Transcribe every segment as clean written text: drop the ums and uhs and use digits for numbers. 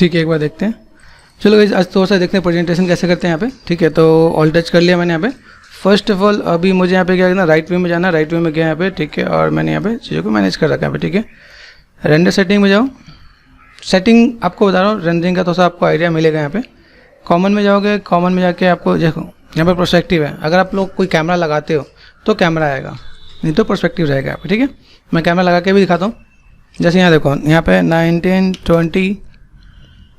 ठीक है, एक बार देखते हैं। चलो गाइस, आज थोड़ा सा देखते हैं प्रेजेंटेशन कैसे करते हैं यहाँ पे। ठीक है, तो ऑल टच कर लिया मैंने यहाँ पे। फर्स्ट ऑफ ऑल अभी मुझे यहाँ पे क्या करना, राइट व्यू में जाना। राइट व्यू में गया यहाँ पे, ठीक है, और मैंने यहाँ पे चीज़ों को मैनेज कर रखा है यहाँ पे। ठीक है, रेंडर सेटिंग में जाओ। सेटिंग आपको बता रहा हूँ, रेंडरिंग का थोड़ा सा आपको आइडिया मिलेगा यहाँ पे। कॉमन में जाओगे, कॉमन में जाके आपको देखो यहाँ पे पर्सपेक्टिव है। अगर आप लोग कोई कैमरा लगाते हो तो कैमरा आएगा, नहीं तो पर्सपेक्टिव रहेगा यहाँ पे। ठीक है, मैं कैमरा लगा के भी दिखाता हूँ। जैसे यहाँ देखो, यहाँ पे 1920,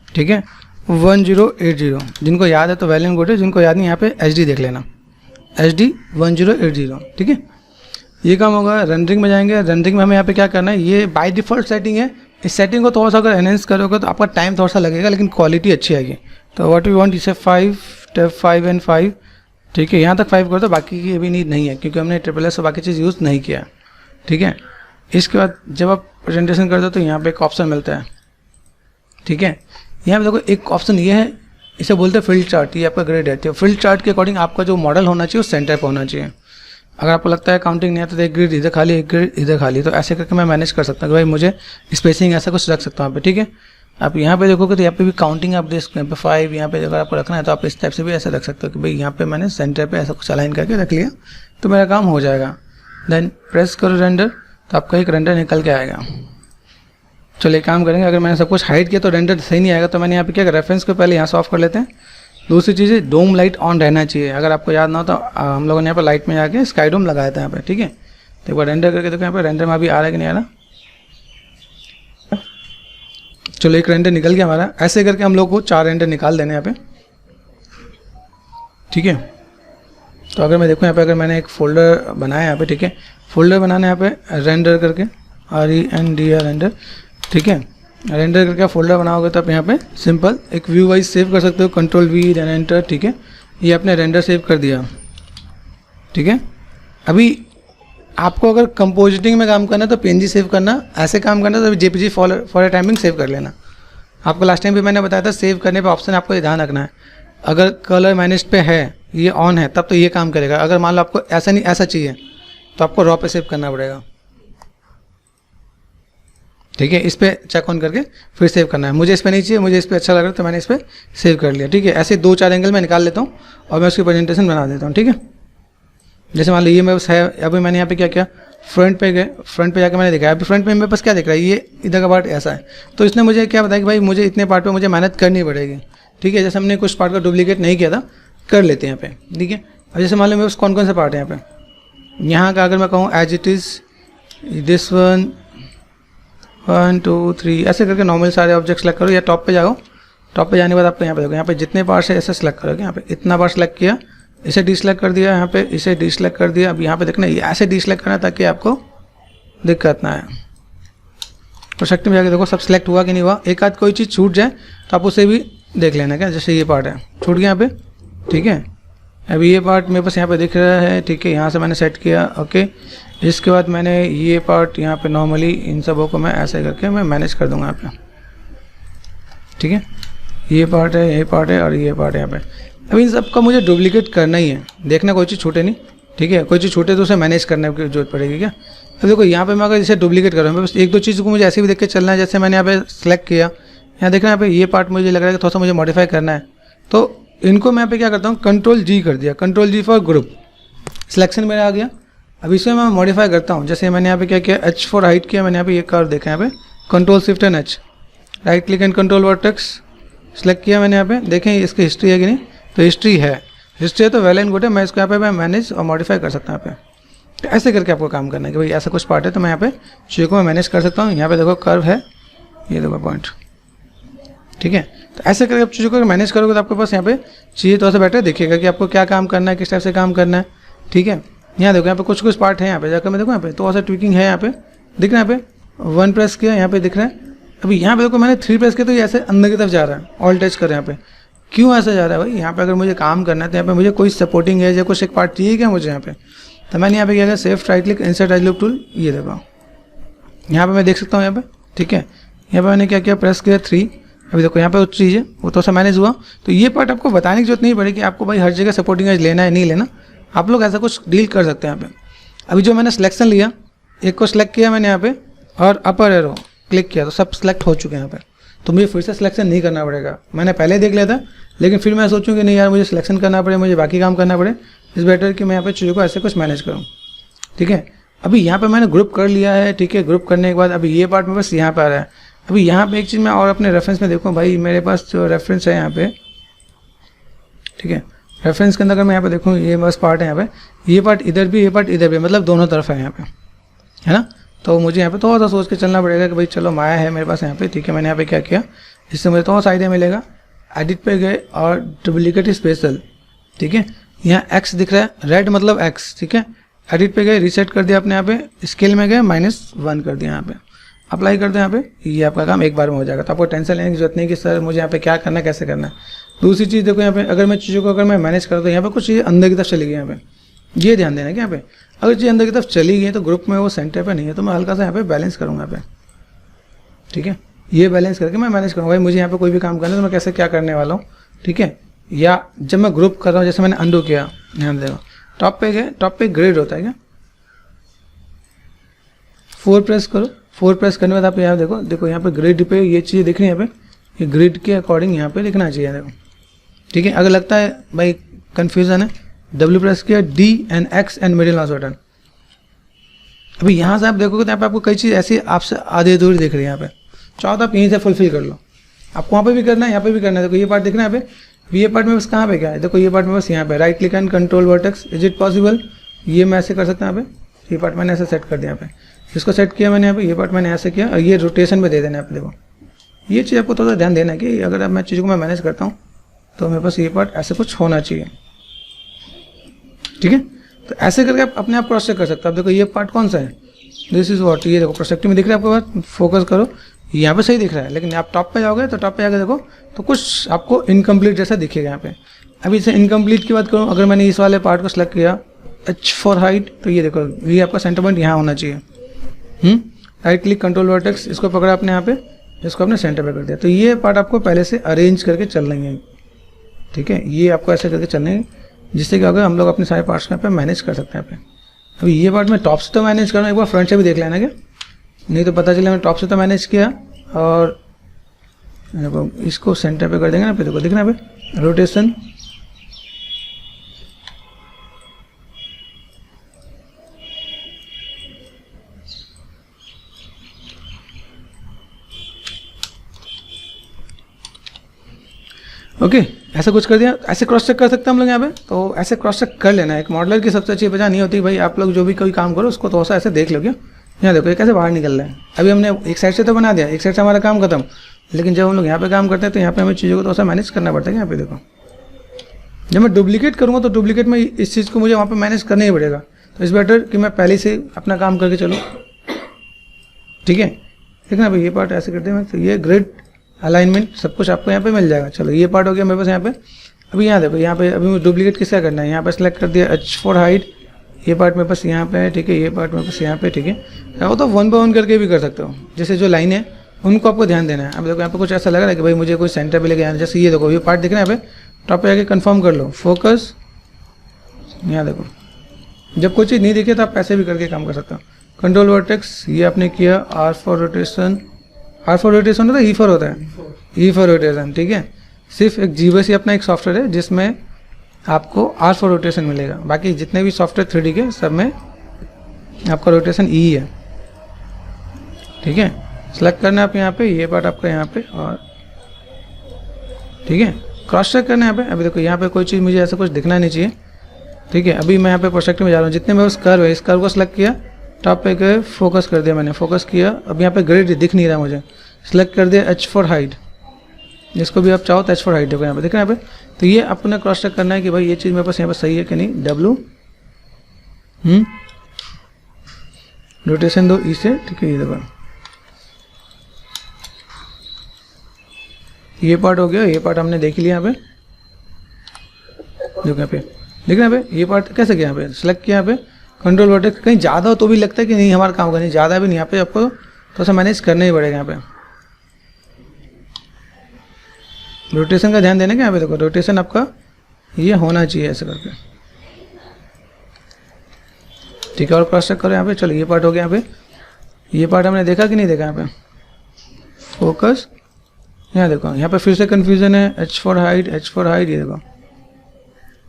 ठीक है, 1080। जिनको याद है तो वेल एंड गुड है, जिनको याद नहीं यहाँ पे HD देख लेना, HD 1080। ठीक है, ये काम होगा। रेंडरिंग में जाएंगे। रेंडरिंग में हमें यहाँ पे क्या करना है, ये बाय डिफ़ॉल्ट सेटिंग है। इस सेटिंग को थोड़ा सा अगर एनहेंस करोगे तो आपका टाइम थोड़ा सा लगेगा, लेकिन क्वालिटी अच्छी आएगी। तो व्हाट वी वांट, इसे 5 स्टेप 5 एंड 5। ठीक है, यहाँ तक 5 कर दो, बाकी की अभी नीड नहीं है क्योंकि हमने SSS और बाकी चीज़ यूज़ नहीं किया। ठीक है, इसके बाद जब आप प्रेजेंटेशन करते हो तो यहाँ पे एक ऑप्शन मिलता है। ठीक है, यहाँ पे देखो एक ऑप्शन ये है, इसे बोलते हैं फील्ड चार्ट। ये आपका ग्रेड है। तो फील्ड चार्ट के अकॉर्डिंग आपका जो मॉडल होना चाहिए वो सेंटर पे होना चाहिए। अगर आपको लगता है काउंटिंग नहीं आता तो एक ग्रिड इधर खाली, एक ग्रिड इधर खाली, तो ऐसे करके मैं मैनेज कर सकता हूँ कि भाई मुझे स्पेसिंग ऐसा कुछ रख सकता हूँ यहाँ पे। ठीक है, आप यहाँ पे देखोगे तो यहाँ पे भी काउंटिंग आप दे सकते हैं। यहाँ पे 5, यहाँ पे अगर आपको रखना है तो आप इस टाइप से भी ऐसा रख सकते हो कि भाई यहाँ पे मैंने सेंटर पे ऐसा कुछ अलाइन करके रख लिया तो मेरा काम हो जाएगा। देन प्रेस करो रेंडर, तो आपका एक रेंडर निकल के आएगा। चलिए काम करेंगे। अगर मैंने सब कुछ हाइड किया तो रेंडर सही नहीं आएगा, तो मैंने यहाँ पे क्या रेफरेंस को पहले यहाँ से ऑफ कर लेते हैं। दूसरी चीज़ है, डोम लाइट ऑन रहना चाहिए। अगर आपको याद ना हो तो हम लोगों ने यहाँ पर लाइट में जाके स्काई डोम लगाया था यहाँ पे। ठीक है, तो एक बार रेंडर करके देखो यहाँ पे रेंडर में अभी आ रहा है कि नहीं आ रहा। चलो एक रेंडर निकल गया हमारा। ऐसे करके हम लोग को 4 रेंडर निकाल देने यहाँ पे। ठीक है, तो अगर मैं देखूँ यहाँ पे, अगर मैंने एक फोल्डर बनाया यहाँ पे, ठीक है, फोल्डर बनाना है यहाँ पे रेंडर करके, RENDR रेंडर। ठीक है, रेंडर करके फोल्डर बनाओगे तो आप यहाँ पे सिंपल एक व्यू वाइज सेव कर सकते हो, Ctrl+V देन एंटर। ठीक है, ये आपने रेंडर सेव कर दिया। ठीक है, अभी आपको अगर कंपोजिटिंग में काम करना है तो PNG सेव करना, ऐसे काम करना तो JPG फॉर टाइमिंग सेव कर लेना। आपको लास्ट टाइम भी मैंने बताया था, सेव करने पे ऑप्शन आपको ध्यान रखना है। अगर कलर मैनेज पे है, ये ऑन है, तब तो ये काम करेगा। अगर मान लो आपको ऐसा नहीं ऐसा चाहिए तो आपको रॉ पे सेव करना पड़ेगा। ठीक है, इस पर चेक ऑन करके फिर सेव करना है। मुझे इस पर नहीं चाहिए, मुझे इस पर अच्छा लग रहा है तो मैंने इस पर सेव कर लिया। ठीक है, ऐसे 2-4 एंगल मैं निकाल लेता हूँ और मैं उसकी प्रेजेंटेशन बना देता हूँ। ठीक है, जैसे मान लो ये मेरे पास है। अभी मैंने यहाँ पे क्या किया, फ्रंट पे गए, फ्रंट पे जाकर मैंने देखा। अभी फ्रंट पे मेरे पास क्या दिख रहा है, ये इधर का पार्ट ऐसा है। तो इसने मुझे क्या बताया कि भाई मुझे इतने पार्ट पे मुझे मेहनत करनी पड़ेगी। ठीक है, जैसे हमने कुछ पार्ट का डुप्लीकेट नहीं किया था, कर लेते हैं यहाँ पे। ठीक है, अब जैसे मान लो मेरे पास कौन कौन से पार्ट है यहाँ पे। यहाँ का अगर मैं कहूँ एज इट इज़ दिस 1 2 3 ऐसे करके नॉर्मल सारे ऑब्जेक्ट सेलेक्ट करो, या टॉप पे जाओ। टॉप पे जाने के बाद आपको यहाँ पे देखो, यहाँ पे जितने पार्ट्स है ऐसे सेलेक्ट करोगे। यहाँ पे इतना पार्ट सेलेक्ट किया, इसे डिसलेक्ट कर दिया, यहाँ पे इसे डिसलेक्ट कर दिया। अब यहाँ पे देखना, ये ऐसे डिसलेक्ट करना ताकि आपको दिक्कत ना आए। प्रोजेक्ट में जाके देखो सब सेलेक्ट हुआ कि नहीं हुआ। एक आध कोई चीज़ छूट जाए तो आप उसे भी देख लेना। क्या, जैसे ये पार्ट है छूट गया यहाँ पे। ठीक है, अभी ये पार्ट मेरे पास यहाँ पे दिख रहा है। ठीक है, यहाँ से मैंने सेट किया। ओके, इसके बाद मैंने ये पार्ट यहाँ पे नॉर्मली इन सबों को मैं ऐसे करके मैं मैनेज कर दूंगा यहाँ पे। ठीक है, ये पार्ट है, ये पार्ट है और ये पार्ट है यहाँ पे। अभी इन सबका मुझे डुप्लीकेट करना ही है, देखना कोई चीज़ छूटे नहीं। ठीक है, कोई चीज़ छूटे तो उसे मैनेज करने की जरूरत पड़ेगी। क्या, अब देखो यहाँ पे मैं अगर इसे डुप्लीकेट कर रहा हूँ, बस 1-2 चीज़ को मुझे ऐसे भी देख के चलना है। जैसे मैंने यहाँ पे सेलेक्ट किया, यहाँ देखना यहाँ पे ये पार्ट मुझे लग रहा है कि थोड़ा सा मुझे मॉडिफाई करना है, तो इनको मैं यहाँ पे क्या करता हूँ, Ctrl+G कर दिया। Ctrl+G फॉर ग्रुप, सिलेक्शन मेरा आ गया। अब इसमें मैं मॉडिफाई करता हूँ। जैसे मैंने यहाँ पे क्या किया, H फॉर हाइट किया। मैंने यहाँ पे ये कर्व देखा, यहाँ पे Ctrl+Shift+H, right click and control vertex select किया मैंने। यहाँ पे देखें इसकी हिस्ट्री है कि नहीं, तो हिस्ट्री है। हिस्ट्री है तो वेल एंड गुड है। मैं इसको यहाँ पे मैं मैनेज और मॉडिफाई कर सकता हूँ यहाँ पे। तो ऐसे करके आपको काम करना है कि भाई ऐसा कुछ पार्ट है तो मैं यहाँ पे चीज़ों को मैं मैनेज कर सकता हूँ। यहाँ पे देखो कर्व है, ये देखो पॉइंट। ठीक है, तो ऐसे करके आप चीज़ों को मैनेज करोगे तो आपके पास यहाँ पे चीज़ें थोड़ा सा बेटर दिखेगा कि आपको क्या काम करना है, किस टाइप से काम करना है। ठीक है, यहाँ देखो यहाँ पे कुछ पार्ट है। यहाँ पे जाकर मैं देखो यहाँ पे थोड़ा सा ट्विकिंग है। यहाँ पे दिख रहा है, यहाँ पे 1 प्रेस किया, यहाँ पे दिख रहा है। अभी यहाँ पे देखो मैंने 3 प्रेस किया तो ये ऐसे अंदर की तरफ जा रहा है। ऑल टच कर यहाँ पे, क्यों ऐसा जा रहा है भाई। यहाँ पे अगर मुझे काम करना है तो यहाँ पे मुझे कोई सपोर्टिंग है या कुछ एक पार्ट चाहिए क्या मुझे यहाँ पे, तो मैंने यहाँ पे क्या किया, safe right click insert as loop tool, ये देखो यहाँ पे मैं देख सकता हूँ यहाँ पे। ठीक है, यहाँ पे मैंने क्या किया, प्रेस किया 3। अभी देखो यहाँ पे उस चीज़ है वो थोड़ा सा मैनेज हुआ। तो ये पार्ट आपको बताने की जरूरत नहीं पड़ेगी आपको भाई हर जगह सपोर्टिंग एज लेना है नहीं लेना, आप लोग ऐसा कुछ डील कर सकते हैं यहाँ पे। अभी जो मैंने सिलेक्शन लिया, एक को सिलेक्ट किया मैंने यहाँ पे और अपर एरो क्लिक किया तो सब सिलेक्ट हो चुके हैं यहाँ पे। तो मुझे फिर से सिलेक्शन नहीं करना पड़ेगा। मैंने पहले देख लिया था, लेकिन फिर मैं सोचूं कि नहीं यार मुझे सिलेक्शन करना पड़े, मुझे बाकी काम करना पड़े, इस बेटर कि मैं यहाँ पे चीज़ों को ऐसे कुछ मैनेज करूँ। ठीक है, अभी यहाँ पे मैंने ग्रुप कर लिया है। ठीक है, ग्रुप करने के बाद अभी ये पार्ट में बस यहाँ पे आ रहा है। अभी यहाँ पे एक चीज़ मैं और अपने रेफरेंस में देखूँ, भाई मेरे पास जो रेफरेंस है यहाँ पे, ठीक है, रेफरेंस के अंदर अगर मैं यहाँ पे देखूँ, ये बस पार्ट है यहाँ पे, ये पार्ट इधर भी, ये पार्ट इधर भी, मतलब दोनों तरफ है यहाँ पे, है ना। तो मुझे यहाँ पे थोड़ा सा सोच के चलना पड़ेगा कि भाई चलो माया है मेरे पास यहाँ पे। ठीक है, मैंने यहाँ पे क्या किया, इससे मुझे थोड़ा सा आइडिया मिलेगा। एडिट पे गए और डुप्लीकेट स्पेशल, ठीक है, यहाँ एक्स दिख रहा है, रेड मतलब एक्स। ठीक है, एडिट पे गए, रीसेट कर दिया आपने, यहाँ पे स्केल में गए -1 कर दिया, यहाँ पे अप्लाई कर दो। यहाँ पे ये आपका काम एक बार में हो जाएगा। तो आपको टेंशन लेने की जरूरत नहीं कि सर मुझे यहाँ पे क्या करना है, कैसे करना है। दूसरी चीज़ देखो, यहाँ पे अगर मैं चीज़ों को अगर मैं मैनेज करता हूँ, यहाँ पे कुछ चीज़ अंदर की तरफ चली गई, यहाँ पे ये ध्यान देना है कि यहाँ पे अगर चीज़ अंदर की तरफ चली गई तो ग्रुप में वो सेंटर पे नहीं है, तो मैं हल्का सा यहाँ पे बैलेंस करूँगा यहाँ पे। ठीक है, ये बैलेंस करके मैं मैनेज करूँगा। भाई मुझे यहाँ पे कोई भी काम करना है तो मैं कैसे क्या करने वाला हूँ। ठीक है, या जब मैं ग्रुप कर रहा हूँ, जैसे मैंने अंडू किया, ध्यान देखो टॉप पे गए, टॉप पे ग्रेड होता है क्या, 4 प्रेस करो। 4 प्रेस करने के बाद आप यहाँ देखो यहाँ पे ग्रिड पे ये चीज़ें दिख रही है, यहाँ पे ये ग्रिड के अकॉर्डिंग यहाँ पे लिखना चाहिए, देखो। ठीक है, अगर लगता है भाई कन्फ्यूजन है, W प्रेस किया, D and X and middle mouse button. अभी यहाँ से आप देखोगे तो यहाँ पे आपको कई चीज़ ऐसी आपसे आधी अधूरी दिख रही है, यहाँ पे चाहो तो आप यहीं से फुलफिल कर लो। आपको वहाँ पे भी करना है, यहाँ पे भी करना है। देखो ये पार्ट दिख रहा है यहाँ पे, ये पार्ट में बस कहाँ पे क्या है, देखो ये पार्ट में बस यहाँ पे right click and control vertex, is it possible, ये मैं ऐसे कर सकता हूँ यहाँ पे। ये पार्ट मैंने ऐसे सेट कर दिया, यहाँ पे इसको सेट किया मैंने यहाँ पे, ये पार्ट मैंने ऐसे किया, और ये रोटेशन में दे देना है। आप देखो ये चीज़ आपको थोड़ा ध्यान देना है कि अगर मैं चीज़ों को मैं मैनेज करता हूँ तो मेरे पास ये पार्ट ऐसे कुछ होना चाहिए। ठीक है, तो ऐसे करके आप अपने आप क्रॉस चेक कर सकते हो। आप देखो ये पार्ट कौन सा है, दिस इज व्हाट, ये देखो प्रोस्पेक्टिव में दिख रहा है आपको, बात फोकस करो, यहाँ पे सही दिख रहा है, लेकिन आप टॉप पे जाओगे तो टॉप पे जाकर देखो तो कुछ आपको इनकम्प्लीट जैसा दिखेगा यहाँ पे। अभी इसे इनकम्प्लीट की बात करूँ, अगर मैंने इस वाले पार्ट को सेलेक्ट किया, H फॉर हाइट, तो ये देखो ये आपका सेंटर पॉइंट यहाँ होना चाहिए। राइट क्लिक कंट्रोल वर्टेक्स, इसको पकड़ा आपने यहाँ पे, इसको आपने सेंटर पे कर दिया। तो ये पार्ट आपको पहले से अरेंज करके चलना है। ठीक है, ये आपको ऐसे करके चलने हैं जिससे क्या होगा, हम लोग अपने सारे पार्ट्स में पे मैनेज कर सकते हैं। यहाँ पे अभी ये पार्ट में टॉप से तो मैनेज करना, एक बार फ्रंट से भी देख लेना क्या, नहीं तो पता चले मैंने टॉप से तो मैनेज किया और देखो इसको सेंटर पे कर देंगे ना, पे देखो दिख रहा है पे रोटेशन, ओके ऐसा कुछ कर दिया। ऐसे क्रॉस चेक कर सकते हैं हम लोग यहाँ पे, तो ऐसे क्रॉस चेक कर लेना है। एक मॉडलर की सबसे अच्छी वजह नहीं होती भाई, आप लोग जो भी कोई काम करो उसको थोड़ा सा ऐसे देख लो। क्या यहाँ देखो ये कैसे बाहर निकल रहा है। अभी हमने एक साइड से तो बना दिया, एक साइड से हमारा काम खत्म, लेकिन जब हम लोग यहाँ पे काम करते हैं तो यहाँ पे हमें चीज़ों को थोड़ा सा मैनेज करना पड़ता है। यहाँ पे देखो जब मैं डुप्लीकेट करूँगा तो डुप्लीकेट में इस चीज़ को मुझे वहाँ पर मैनेज करना ही पड़ेगा, तो इस बेटर कि मैं पहले से अपना काम करके चलूँ। ठीक है, ठीक है ना भाई, ये पार्ट ऐसे करते हैं, तो ये ग्रिड अलाइनमेंट सब कुछ आपको यहाँ पे मिल जाएगा। चलो ये पार्ट हो गया मेरे पास यहाँ पे। अभी यहाँ देखो, यहाँ पे अभी मुझे डुप्लीकेट किसका करना है, यहाँ पे सेलेक्ट कर दिया H फॉर हाइट, ये पार्ट मेरे पास यहाँ पे है। ठीक है, ये पार्ट मेरे पास यहाँ पे। ठीक है, वो तो 1 बाय 1 करके भी कर सकते हो, जैसे जो लाइन है उनको आपको ध्यान देना है। अब देखो यहाँ पे कुछ ऐसा लग रहा है कि भाई मुझे कोई सेंटर पे लेके आना, जैसे ये देखो ये पार्ट दिख रहा है यहाँ पे, टॉप पे आके कन्फर्म कर लो, फोकस। यहाँ देखो जब कोई चीज़ नहीं दिखे तो आप ऐसे भी करके काम कर सकते हो। कंट्रोल वर्टेक्स ये आपने किया, R for rotation, R for rotation होता है, E फॉर होता है, E फॉर रोटेशन। ठीक है, सिर्फ एक जीबस ही अपना एक सॉफ्टवेयर है जिसमें आपको R फॉर रोटेशन मिलेगा, बाकी जितने भी सॉफ्टवेयर 3D के सब में आपका रोटेशन E है। ठीक है, सेलेक्ट करना है आप यहाँ पे, ये पार्ट आपका यहाँ पे, और ठीक है क्रॉस चेक करना है यहाँ पे। अभी देखो यहाँ पे कोई चीज़ मुझे ऐसा कुछ दिखना नहीं चाहिए। ठीक है, अभी मैं यहाँ पे प्रोस्पेक्टिव में जा रहा हूँ, जितने में उस कर्व है, इस कर्व को सेलेक्ट किया, टॉप पे गए, फोकस कर दिया मैंने, फोकस किया। अब यहाँ पे ग्रिड दिख नहीं रहा मुझे, सेलेक्ट कर दिया H फॉर हाइट, जिसको भी आप चाहो तो H फॉर हाइट देखो यहाँ पे, दिख रहा है यहाँ पे। तो ये अपने क्रॉस चेक करना है कि भाई ये चीज़ मेरे पास यहाँ पे सही है कि नहीं। W रोटेशन दो E से। ठीक है, ये देखो ये पार्ट हो गया, ये पार्ट हमने देख लिया यहाँ पे। देखो यहाँ पे देख रहे हैं यहाँ पे, ये पार्ट कैसे किया, यहाँ पे सेलेक्ट किया, यहाँ पे कंट्रोल वर्टेक्स। कहीं ज़्यादा हो तो भी लगता है कि नहीं हमारा काम होगा, नहीं ज़्यादा भी नहीं, यहाँ पे आपको थोड़ा सा मैनेज करना ही पड़ेगा। यहाँ पे रोटेशन का ध्यान देना, कि यहाँ पे देखो रोटेशन आपका ये होना चाहिए ऐसे करके। ठीक है, और क्रॉस चेक करो यहाँ पे। चलो ये पार्ट हो गया यहाँ पे, ये पार्ट हमने देखा कि नहीं देखा, यहाँ पे फोकस यहाँ देखो, यहाँ पे फिर से कन्फ्यूजन है, H for height, H for height, ये देखो,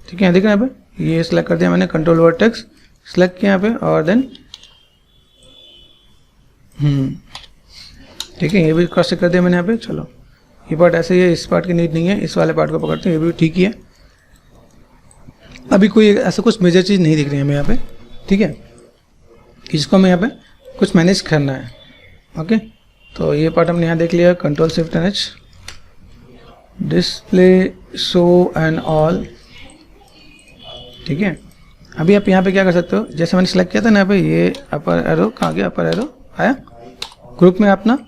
ठीक है, देख रहे हैं यहाँ पे, ये सिलेक्ट कर दिया मैंने, कंट्रोल वर्टेक्स सिलेक्ट किया यहाँ पे, और देन ठीक है, ये भी क्रॉस कर दिया मैंने यहाँ पे। चलो ये पार्ट ऐसे ही है, इस पार्ट की नीड नहीं है, इस वाले पार्ट को पकड़ते हैं, ये भी ठीक ही है। अभी कोई ऐसा कुछ मेजर चीज़ नहीं दिख रही है हमें यहाँ पे, ठीक है, इसको हमें यहाँ पे कुछ मैनेज करना है। ओके, तो ये पार्ट हमने यहाँ देख लिया, control shift and H, display show and all, ठीक है। अभी आप यहाँ पे क्या कर सकते हो, जैसे मैंने सेलेक्ट किया था ना यहाँ पे, ये अपर एरो कहाँ गया, अपर एरो आया, ग्रुप में अपना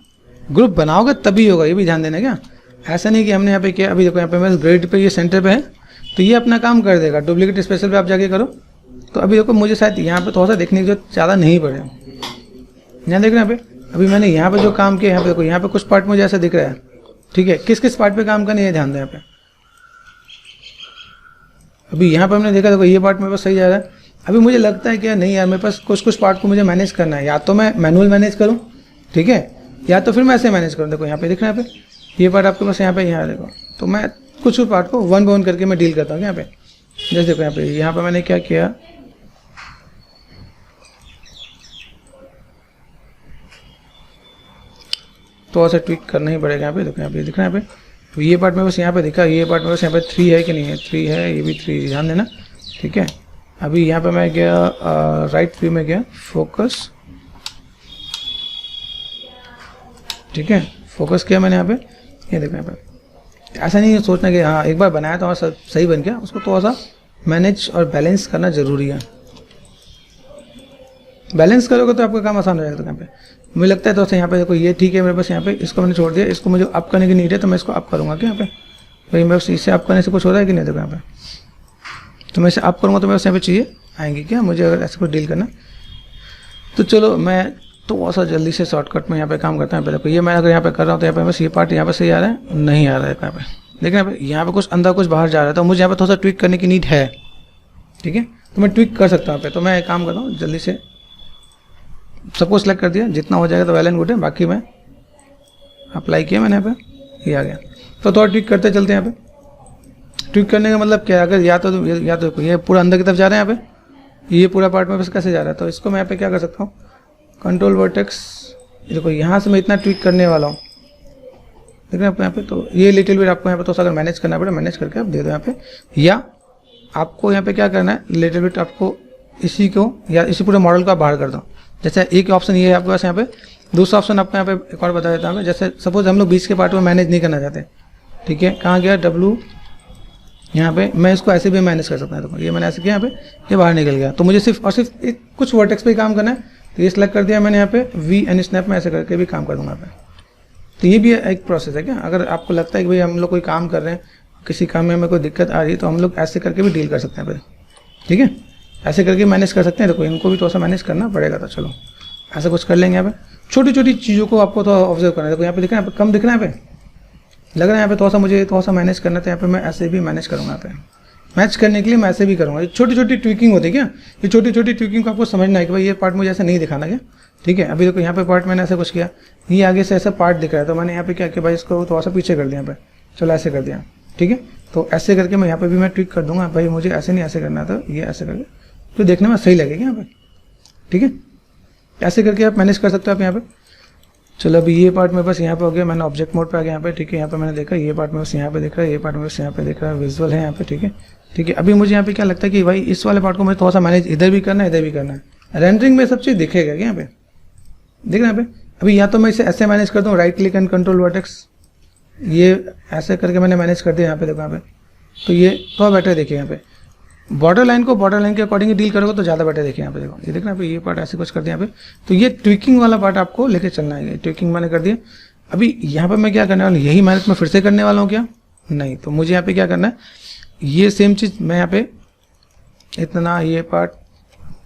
ग्रुप बनाओगे तभी होगा, ये भी ध्यान देना। क्या ऐसा नहीं कि हमने यहाँ पे किया, अभी देखो यहाँ पे मैं ग्रिड पे, ये सेंटर पे है, तो ये अपना काम कर देगा। डुप्लीकेट स्पेशल पे आप जाके करो, तो अभी देखो मुझे शायद यहाँ पे थोड़ा सा देखने की जरूरत ज़्यादा नहीं पड़े। यहाँ देख रहे हैं यहाँ पे, अभी मैंने यहाँ पे जो काम किया, यहाँ पे देखो, यहाँ पे कुछ पार्ट मुझे ऐसा दिख रहा है, ठीक है, किस किस पार्ट पे काम करना है ये ध्यान दें यहाँ पे। अभी यहाँ पे हमने देखा, देखो ये पार्ट मेरे पास सही जा रहा है। अभी मुझे लगता है कि नहीं यार, मेरे पास कुछ कुछ पार्ट को मुझे मैनेज करना है, या तो मैं मैनुअल मैनेज करूँ, ठीक है, या तो फिर मैं ऐसे मैनेज करूँ। देखो यहाँ पे दिख रहा है, यहाँ पे ये पार्ट आपके पास यहाँ पे, यहाँ देखो, तो मैं कुछ पार्ट को वन बाय वन करके मैं डील करता हूँ यहाँ पे। जैसे देखो यहाँ पे मैंने क्या किया, तो ऐसा ट्विक करना ही पड़ेगा यहाँ पे। देखो यहाँ पे दिख रहा है यहाँ पे, तो ये पार्ट में बस यहाँ पे दिखा, ये पार्ट में बस यहाँ पे 3 है कि नहीं है, 3 है, ये भी 3, ध्यान देना, ठीक है। अभी यहाँ पे मैं गया राइट व्यू में गया, फोकस, ठीक है, फोकस किया मैंने यहाँ पे, ये देखो यहाँ पे। ऐसा नहीं सोचना कि हाँ एक बार बनाया तो सब सही बन गया, उसको थोड़ा सा मैनेज और बैलेंस करना जरूरी है। बैलेंस करोगे तो आपका काम आसान हो जाएगा। तो यहाँ पे मुझे लगता है दोस्तों यहाँ पे देखो, ये ठीक है मेरे पास, यहाँ पे इसको मैंने छोड़ दिया, इसको मुझे अप करने की नीड है, तो मैं इसको अप करूँगा क्या यहाँ पे, भाई मेरे पास इसे अप करने से कुछ हो रहा है कि नहीं, देखो यहाँ पे, तो मैं इसे अप करूँगा तो मेरे पास यहाँ पे चाहिए आएंगे क्या, मुझे अगर ऐसे कुछ डील करना। तो चलो मैं तो सा जल्दी से शॉर्टकट में यहाँ पे काम करता हूँ। देखो ये मैं अगर यहाँ पे कर रहा हूँ तो यहाँ पे बस ये पार्ट यहाँ पे सही आ रहा है, नहीं आ रहा है यहाँ पे, लेकिन यहाँ पे कुछ अंदर कुछ बाहर जा रहा है, तो मुझे यहाँ पे थोड़ा सा ट्विक करने की नीड है, ठीक है, तो मैं ट्विक कर सकता हूँ यहाँ पे। तो मैं एक काम करता हूँ, जल्दी से सबको सिलेक्ट कर दिया, जितना हो जाएगा तो वेल एंड गुड है, बाकी मैं अप्लाई किया मैंने यहाँ पे, ये आ गया। तो थोड़ा ट्विक करते चलते हैं यहाँ पे। ट्विक करने का मतलब क्या है, अगर या तो ये पूरा अंदर की तरफ जा रहे हैं यहाँ पे, ये पूरा पार्ट में बस कैसे जा रहा है, तो इसको मैं यहाँ पे क्या कर सकता हूँ, कंट्रोल वर्टेक्स, देखो यहाँ से मैं इतना ट्विक करने वाला हूँ, देख रहे हैं आप यहाँ पे। तो ये लिटिल बिट आपको यहाँ पे तो अगर मैनेज करना पड़े, मैनेज करके आप दे दो यहाँ पे, या आपको यहाँ पे क्या करना है, लिटिल बिट आपको इसी को या इसी पूरे मॉडल को आप बाहर कर दो। जैसे एक ऑप्शन ये है आपके पास यहाँ पे, दूसरा ऑप्शन आपको यहाँ पे एक और बता देता हूँ। जैसे सपोज हम लोग बीच के पार्ट में मैनेज नहीं करना चाहते, ठीक है, कहाँ गया W, यहाँ पे मैं इसको ऐसे भी मैनेज कर सकता हूँ। देखो ये मैंने ऐसे किया, यहाँ पे ये बाहर निकल गया, तो मुझे सिर्फ और सिर्फ कुछ वर्टेक्स पे ही काम करना है, तो ये सिलेक्ट कर दिया मैंने यहाँ पे, V एंड स्नैप में ऐसे करके भी काम कर दूंगा यहाँ पे। तो ये भी एक प्रोसेस है क्या, अगर आपको लगता है कि भाई हम लोग कोई काम कर रहे हैं, किसी काम में हमें कोई दिक्कत आ रही है, तो हम लोग ऐसे करके भी डील कर सकते हैं, ठीक है, ऐसे करके मैनेज कर सकते हैं। देखो इनको भी थोड़ा सा मैनेज करना पड़ेगा, तो चलो ऐसा कुछ कर लेंगे यहाँ पे। छोटी छोटी चीज़ों को आपको थोड़ा ऑब्जर्व करना है। देखो यहाँ पे दिख रहा है, कम दिख रहा है, यहाँ पे लग रहा है यहाँ पे थोड़ा सा मुझे थोड़ा सा मैनेज करना था, यहाँ पे मैं ऐसे भी मैनेज करूँगा, यहाँ पे मैच करने के लिए मैं ऐसे भी करूँगा। ये छोटी छोटी ट्विकिंग होती है क्या, ये छोटी छोटी ट्विकिंग को आपको समझना है कि भाई ये पार्ट मुझे ऐसा नहीं दिखाना क्या, ठीक है। अभी देखो यहाँ पे पार्ट मैंने ऐसा कुछ किया, ये आगे से ऐसा पार्ट दिख रहा है, तो मैंने यहाँ पे क्या किया भाई, इसको थोड़ा सा पीछे कर दिया यहाँ पे, चलो ऐसे कर दिया, ठीक है। तो ऐसे करके मैं यहाँ पे भी मैं ट्विक कर दूंगा, भाई मुझे ऐसे नहीं ऐसे करना था, ये ऐसे करके तो देखने में सही लगेगा यहाँ पे, ठीक है। ऐसे करके आप मैनेज कर सकते हो आप यहाँ पे। चलो अभी ये पार्ट में बस यहाँ पे हो गया, मैंने ऑब्जेक्ट मोड पे आ गया यहाँ पे, ठीक है। यहाँ पे मैंने देखा ये पार्ट में बस यहाँ पे दिख रहा है, ये पार्ट में बस यहाँ पे दिख रहा है, विजुअल है यहाँ पे, ठीक है, ठीक है। अभी मुझे यहाँ पे क्या लगता है कि भाई इस वाले पार्ट को मुझे थोड़ा सा मैनेज इधर भी करना है, इधर भी करना है। रेंडरिंग में सब चीज़ दिखेगा क्या यहाँ पे, दिख रहा है यहाँ पे। अभी या तो मैं इसे ऐसे मैनेज करता हूँ, right click and control vertex, ये ऐसे करके मैंने मैनेज कर दिया यहाँ पे, देखो यहाँ पे, तो ये थोड़ा बेटर देखिए यहाँ पे। बॉर्डर लाइन को बॉर्डर लाइन के अकॉर्डिंग डील करोगे तो ज़्यादा बेटर देखिए यहाँ पे, देखो ये देखना यहाँ पे, ये पार्ट ऐसे कुछ कर दिया यहाँ पे। तो ये ट्विकिंग वाला पार्ट आपको लेके चलना है, ट्विकिंग मैंने कर दिया। अभी यहाँ पे मैं क्या करने वाला हूँ, यही मेहनत मैं फिर से करने वाला हूँ क्या, नहीं। तो मुझे यहाँ पे क्या करना है, ये सेम चीज़ मैं यहाँ पे इतना, ये पार्ट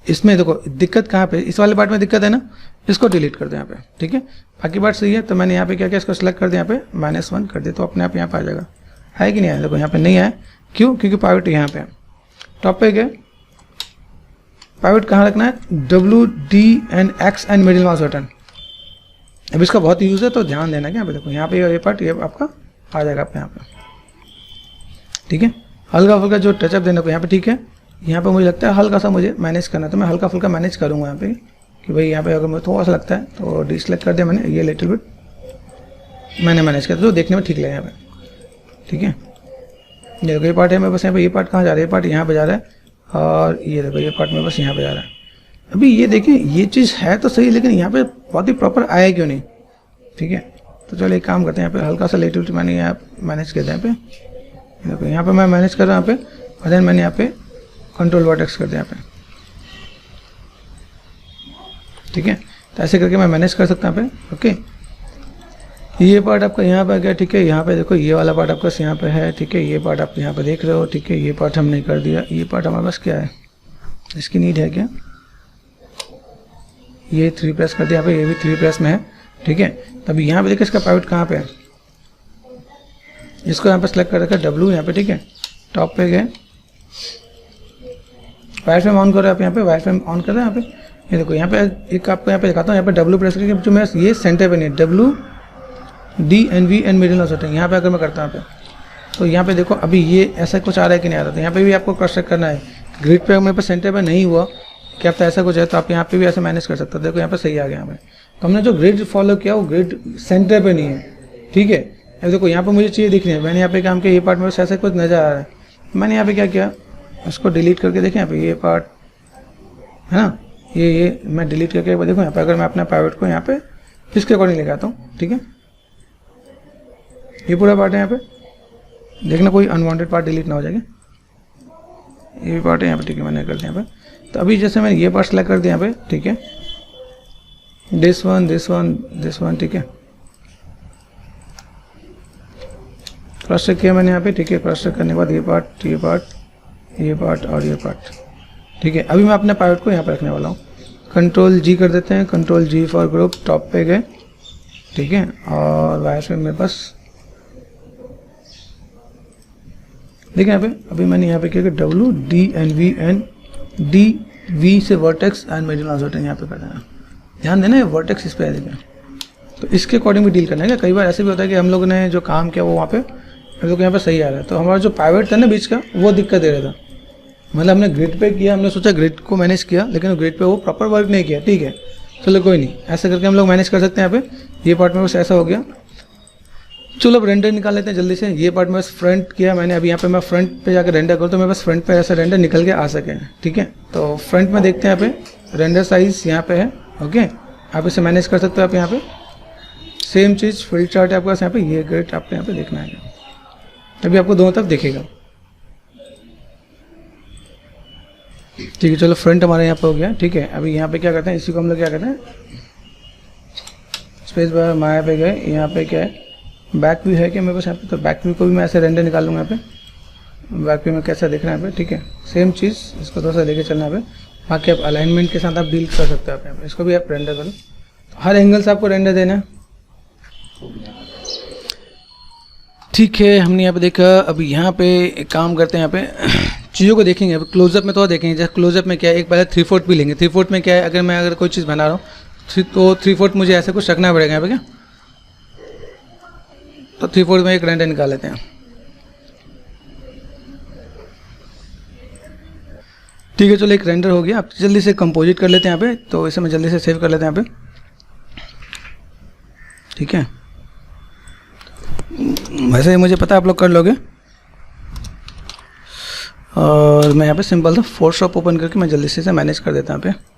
इसमें देखो दिक्कत कहाँ पे, इस वाले पार्ट में दिक्कत है ना, इसको डिलीट कर दो यहाँ पे, ठीक है। बाकी पार्ट सही है। तो मैंने यहाँ पे क्या किया, इसको सेलेक्ट कर दिया, यहाँ पे -1 कर दिया, तो अपने आप यहाँ पे आ जाएगा, है कि नहीं आया। देखो यहाँ पे नहीं आया, क्यों, क्योंकि पाइवट यहाँ पे टॉप पे गए। पाइवट कहाँ रखना है, W, D and X and middle mouse button, अब इसका बहुत यूज़ है तो ध्यान देना। क्या यहाँ पे देखो, यहाँ पे ये पार्ट ये आपका आ जाएगा आप यहाँ पे, ठीक है। हल्का फुल्का जो टचअप देने को यहाँ पे, ठीक है। यहाँ पे मुझे लगता है हल्का सा मुझे मैनेज करना है, तो मैं हल्का फुल्का मैनेज करूँगा यहाँ पे कि भाई यहाँ पे अगर मुझे थोड़ा सा लगता है तो डिसलेक्ट कर दिया मैंने, ये लिटिल बिट मैंने मैनेज किया तो देखने में ठीक लगे यहाँ पे, ठीक है। ये देखो ये पार्ट है मेरे बस यहाँ पे, ये पार्ट कहाँ जा रहा है, ये पार्ट यहाँ पे जा रहा है, और ये देखो ये पार्ट मेरे बस यहाँ पे जा रहा है। अभी ये देखिए ये चीज़ है तो सही, लेकिन यहाँ पे बहुत ही प्रॉपर आया क्यों नहीं, ठीक है। तो चलो एक काम करते हैं, यहाँ पे हल्का सा लिटिल बिट मैंने यहाँ मैनेज किया था यहाँ पे, देखो यहाँ पे मैं मैनेज कर रहा हूँ यहाँ पे, और देन मैंने यहाँ पे कंट्रोल वर्टेक्स कर दिया यहाँ पे, ठीक है। तो ऐसे करके मैं मैनेज कर सकता हूँ यहाँ पे, ओके। ये पार्ट आपका यहाँ पे आ गया, ठीक है। यहाँ पे देखो ये वाला पार्ट आपका यहाँ पे है, ठीक है। ये पार्ट आप यहाँ पे देख रहे हो, ठीक है। ये पार्ट हमने कर दिया। ये पार्ट हमारे पास क्या है, इसकी नीड है क्या, ये 3 प्रेस कर दिया यहाँ पे, ये भी 3 प्रेस में है, ठीक है। तब यहाँ पे देखिए इसका पाइवट कहाँ पे है, इसको यहाँ पे सेलेक्ट कर रखा है W यहाँ पे, ठीक है। टॉप पे गए, वायर फ्रेम ऑन करो आप, यहाँ पे वायर फ्रेम ऑन कर रहे हैं यहाँ पे। ये देखो यहाँ पे एक आपको यहाँ पे दिखाता हूँ, यहाँ पे W प्रेस करके जो मैं ये सेंटर पे नहीं है, W D N V N middle of setting, यहाँ पे अगर मैं करता हूँ यहाँ पे, तो यहाँ पे देखो अभी ये ऐसा कुछ आ रहा है कि नहीं आ रहा, तो यहाँ पे भी आपको क्रॉस चेक करना है। ग्रिड पे मेरे पास सेंटर पे नहीं हुआ, क्या पता ऐसा कुछ है, तो आप यहाँ पे भी ऐसे मैनेज कर सकते हो। देखो यहाँ पे सही आ गया यहाँ पे, तो हमने जो ग्रिड फॉलो किया वो ग्रिड सेंटर पे नहीं है, ठीक है। अब देखो यहाँ पे मुझे चीज़ें दिख रही है, मैंने यहाँ पे काम किया, ये पार्ट में ऐसा कुछ नजर आ रहा है, मैंने यहाँ पे क्या किया, उसको डिलीट करके देखें, यहाँ पे ये पार्ट है ना, ये मैं डिलीट करके देखो यहाँ पे, अगर मैं अपना पाइवट को यहाँ पे इसके अकॉर्डिंग लगाता हूँ, ठीक है। ये पूरा पार्ट है यहाँ पे, देखना कोई अनवांटेड पार्ट डिलीट ना हो जाएगा। ये भी पार्ट है यहाँ पे, ठीक है, मैंने कर दिया यहाँ पे। तो अभी जैसे मैंने ये पार्ट सेलेक्ट कर दिया यहाँ पे, ठीक है, दिस वन, ठीक है। क्रॉस चेक किया मैंने यहाँ पे, ठीक है। क्रॉस चेक करने के बाद ये पार्ट और ये पार्ट, ठीक है। अभी मैं अपने पाइवट को यहाँ पे रखने वाला हूँ। कंट्रोल G कर देते हैं, control G for group, top पे गए, ठीक है। और वायर फ्रेम मेरे पास देखिए यहाँ पे, अभी मैंने यहाँ पे किया कि W D N V N D V से vertex and middle of setting यहाँ पे कर देना। ध्यान देना, वर्टेक्स इस पे है, देखिए। तो इसके अकॉर्डिंग भी डील करना है। कई बार ऐसे भी होता है कि हम लोग ने जो काम किया वो वहाँ पे हम लोग यहाँ पे सही आ रहा है, तो हमारा जो पाइवट था ना बीच का, वो दिक्कत दे रहा था। मतलब हमने ग्रिड पे किया, हमने सोचा ग्रिड को मैनेज किया, लेकिन ग्रिड पे वो प्रॉपर वर्क नहीं किया, ठीक है। चलो कोई नहीं, ऐसे करके हम लोग मैनेज कर सकते हैं। यहाँ पे ये पार्ट में बस ऐसा हो गया। चलो अब रेंडर निकाल लेते हैं जल्दी से। ये पार्ट में बस फ्रंट किया मैंने, अभी यहाँ पे मैं फ्रंट पे जाकर रेंडर करूँ तो मेरे पास फ्रंट पे ऐसा रेंडर निकल के आ सके, ठीक है। तो फ्रंट में देखते हैं, यहाँ पे रेंडर साइज यहाँ पे है, ओके। आप इसे मैनेज कर सकते हो। आप यहाँ पे सेम चीज़ फील्ड चार्ट है आपके पास, यहाँ पे ये ग्रिड आपको यहाँ पे देखना है, अभी आपको दोनों तरफ दिखेगा, ठीक है। चलो फ्रंट हमारे यहाँ पे हो गया, ठीक है। अभी यहाँ पे क्या करते हैं, इसी को हम लोग क्या करते हैं, स्पेस बार माया पे गए, यहाँ पे क्या है, बैक व्यू है क्या मेरे पास यहाँ पे, तो बैक व्यू को भी मैं ऐसे रेंडर निकालूंगा यहाँ पे। बैक व्यू में कैसा दिख रहा है यहाँ पे, ठीक है। सेम चीज़ इसको थोड़ा सा लेके चलना है यहाँ पे। बाकी आप अलाइनमेंट के साथ आप डील कर सकते हो आप यहाँ पे, इसको भी आप रेंडर करो। हर एंगल से आपको रेंडर देना है, ठीक है। हमने यहाँ पे देखा। अभी यहाँ पे एक काम करते हैं, यहाँ पे चीज़ों को देखेंगे। अब क्लोजअप में तो देखेंगे, जैसे क्लोजअप में क्या है, एक पहले 3/4 भी लेंगे। 3/4 में क्या है, अगर मैं कोई चीज़ बना रहा हूँ तो 3/4 मुझे ऐसे कुछ रखना पड़ेगा यहाँ पे, क्या तो 3/4 में एक रेंडर निकाल लेते हैं, ठीक है। चलो एक रेंडर हो गया। आप जल्दी से कंपोजिट कर लेते हैं यहाँ पे, तो इसे मैं जल्दी से सेव कर लेते हैं यहाँ पे, ठीक है। वैसे मुझे पता है आप लोग कर लोगे, और मैं यहाँ पे सिंपल सा फोटोशॉप ओपन करके मैं जल्दी से मैनेज कर देता हूँ यहाँ पे,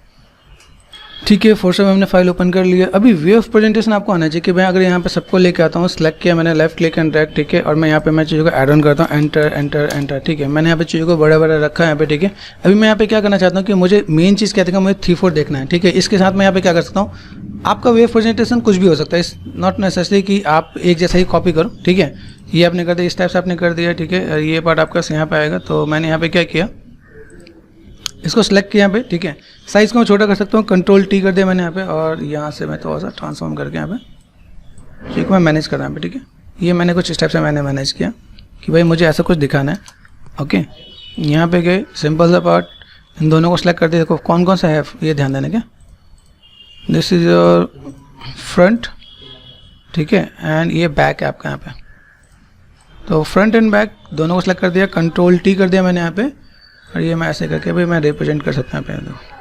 ठीक है। फोटोशॉप में हमने फाइल ओपन कर लिया। अभी वे ऑफ प्रेजेंटेशन आपको आना चाहिए कि मैं अगर यहाँ पे सबको लेके आता हूँ, सेलेक्ट किया मैंने, लेफ्ट क्लिक एंड ड्रैग, ठीक है। और मैं यहाँ पे मैं चीज़ों को ऐड ऑन करता हूँ, एंटर एंटर एंटर, ठीक है। मैंने यहाँ पे चीज़ों को बड़ा बड़ा रखा है यहाँ पे, ठीक है। अभी मैं यहाँ पे क्या करना चाहता हूँ कि मुझे मेन चीज़ क्या देखा, मुझे 3/4 देखना है, ठीक है। इसके साथ मैं यहाँ पे क्या कर सकता हूँ, आपका वे ऑफ प्रेजेंटेशन कुछ भी हो सकता है, इस नॉट नेसेसरी कि आप एक जैसा ही कॉपी करो, ठीक है। ये आपने कर दिया, इस टाइप से आपने कर दिया, ठीक है। ये पार्ट आपका यहाँ पे आएगा, तो मैंने यहाँ पे क्या किया, इसको सेलेक्ट किया यहाँ पे, ठीक है। साइज़ को मैं छोटा कर सकता हूँ, कंट्रोल T कर दिया मैंने यहाँ पे, और यहाँ से मैं थोड़ा सा ट्रांसफॉर्म करके यहाँ पे, ठीक है, मैं मैनेज कर रहा हूँ यहाँ पे, ठीक है। ये मैंने कुछ स्टेप से मैंने मैनेज किया कि भाई मुझे ऐसा कुछ दिखाना है, ओके। यहाँ पे गए, सिंपल सा पार्ट, इन दोनों को सेलेक्ट कर दिया। देखो कौन कौन सा है, ये ध्यान देना, क्या दिस इज योर फ्रंट, ठीक है, एंड ये बैक है आपका यहाँ पे। तो फ्रंट एंड बैक दोनों को सेलेक्ट कर दिया, कंट्रोल टी कर दिया मैंने यहाँ पे, और ये मैं ऐसे करके भाई मैं रिप्रेजेंट कर सकता हूँ यहाँ पे।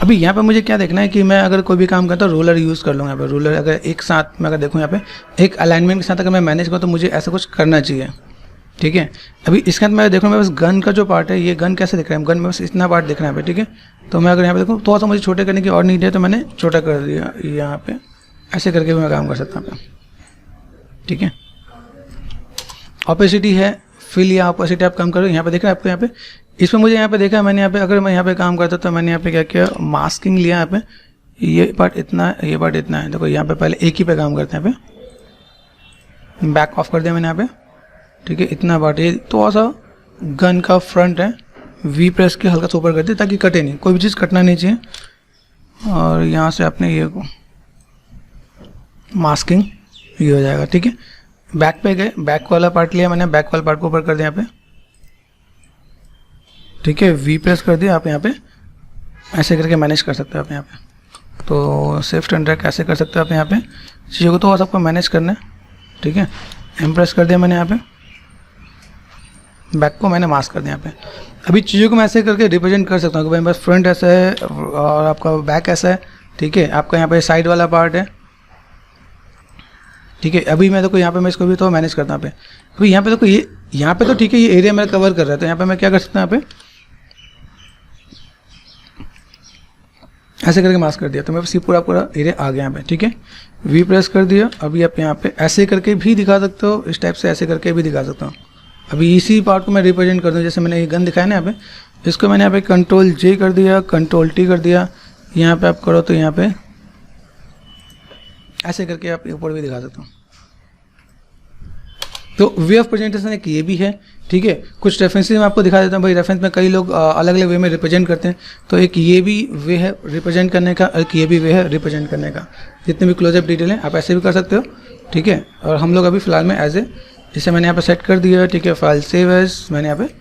अभी यहाँ पे मुझे क्या देखना है कि मैं अगर कोई भी काम करता हूँ रोलर यूज़ कर लूँगा। यहाँ पे रोलर अगर एक साथ मैं अगर देखूँ यहाँ पे एक अलाइनमेंट के साथ अगर मैं मैनेज करूँ तो मुझे ऐसा कुछ करना चाहिए, ठीक है। अभी इसके अंदर मैं देखूँ मैं बस गन का जो पार्ट है, ये गन कैसे दिख रहा है, गन में बस इतना पार्ट दिख रहा है यहाँ पे, ठीक है। तो मैं अगर यहाँ पे देखूँ थोड़ा सा मुझे छोटे करने की और नीड है तो मैंने छोटा कर दिया यहाँ पे, ऐसे करके भी मैं काम कर सकता हूँ, ठीक है। ऑपेसिटी है, फिल या ऑपेसिटी आप काम करो, यहाँ पे देख रहे हैं आपको। यहाँ पे इसमें मुझे यहाँ पे देखा मैंने यहाँ पे, अगर मैं यहाँ पे काम करता तो मैंने यहाँ पे क्या किया, मास्किंग लिया यहाँ पे, ये पार्ट इतना है, ये पार्ट इतना है। देखो यहाँ पे पहले एक ही पे काम करते हैं, यहाँ पे बैक ऑफ कर दिया मैंने यहाँ पे, ठीक है। इतना पार्ट ये थोड़ा सा गन का फ्रंट है, वी प्रेस के हल्का सा ऊपर कर दिया ताकि कटे नहीं, कोई भी चीज़ कटना नहीं चाहिए। और यहाँ से आपने ये को मास्किंग ये हो जाएगा, ठीक है। बैक पे गए, बैक वाला पार्ट लिया मैंने, बैक वाला पार्ट को ऊपर कर दिया यहाँ पे, ठीक है। वी प्रेस कर दिया आप यहाँ पे, ऐसे करके मैनेज कर सकते हो आप यहाँ पे। तो शिफ्ट एंड ड्रैग ऐसे कर सकते हो आप यहाँ पे, चीज़ों को तो सबको मैनेज करना है, ठीक है। एम प्रेस कर दिया मैंने यहाँ पे, बैक को मैंने मास्क कर दिया यहाँ पे। अभी चीज़ों को मैं ऐसे करके रिप्रेजेंट कर सकता हूँ कि भाई बस फ्रंट ऐसा है और आपका बैक ऐसा है, ठीक है। आपका यहाँ पे साइड वाला पार्ट है, ठीक है। अभी मैं देखो यहाँ पे मैं इसको भी तो मैनेज करता हूँ यहाँ पे। अभी यहाँ पे देखो ये यहाँ पे तो ठीक है, ये एरिया मेरा कवर कर रहा है, तो यहाँ पे मैं क्या कर सकता हूँ, यहाँ पे ऐसे करके मास्क कर दिया तो मेरे पास ये पूरा एरिया आ गया यहाँ पे, ठीक है। वी प्रेस कर दिया। अभी आप यहाँ पे ऐसे करके भी दिखा सकते हो, इस टाइप से ऐसे करके भी दिखा सकता हूँ। अभी इसी पार्ट को मैं रिप्रेजेंट कर दूँ, जैसे मैंने ये गन दिखाया ना यहाँ पे, इसको मैंने यहाँ पे कंट्रोल जे कर दिया, कंट्रोल टी कर दिया। यहाँ पे आप करो तो यहाँ पे ऐसे करके आप ऊपर भी दिखा सकते हो। तो वे ऑफ प्रेजेंटेशन एक ये भी है, ठीक है। कुछ रेफरेंसेस मैं आपको दिखा देता हूँ भाई, रेफरेंस में कई लोग अलग अलग वे में रिप्रेजेंट करते हैं, तो एक ये भी वे है रिप्रेजेंट करने का, एक ये भी वे है रिप्रेजेंट करने का। जितने भी क्लोजअप डिटेल हैं आप ऐसे भी कर सकते हो, ठीक है। और हम लोग अभी फिलहाल में एज ए, जिसे मैंने यहाँ पे सेट कर दिया, ठीक है। फाइल सेव एज मैंने यहाँ पे,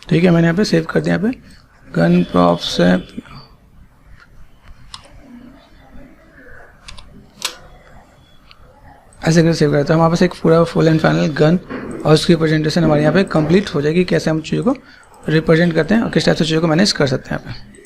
ठीक है, मैंने यहाँ पे सेव कर दिया। यहाँ पे गन प्रॉप्स है, ऐसे करके सेव करते हैं। हमारे पास एक पूरा फुल एंड फाइनल गन और उसकी प्रेजेंटेशन हमारे यहाँ पे कंप्लीट हो जाएगी, कैसे हम चीज़ों को रिप्रेजेंट करते हैं और किस टाइप से चीज़ों को मैनेज कर सकते हैं यहाँ पे।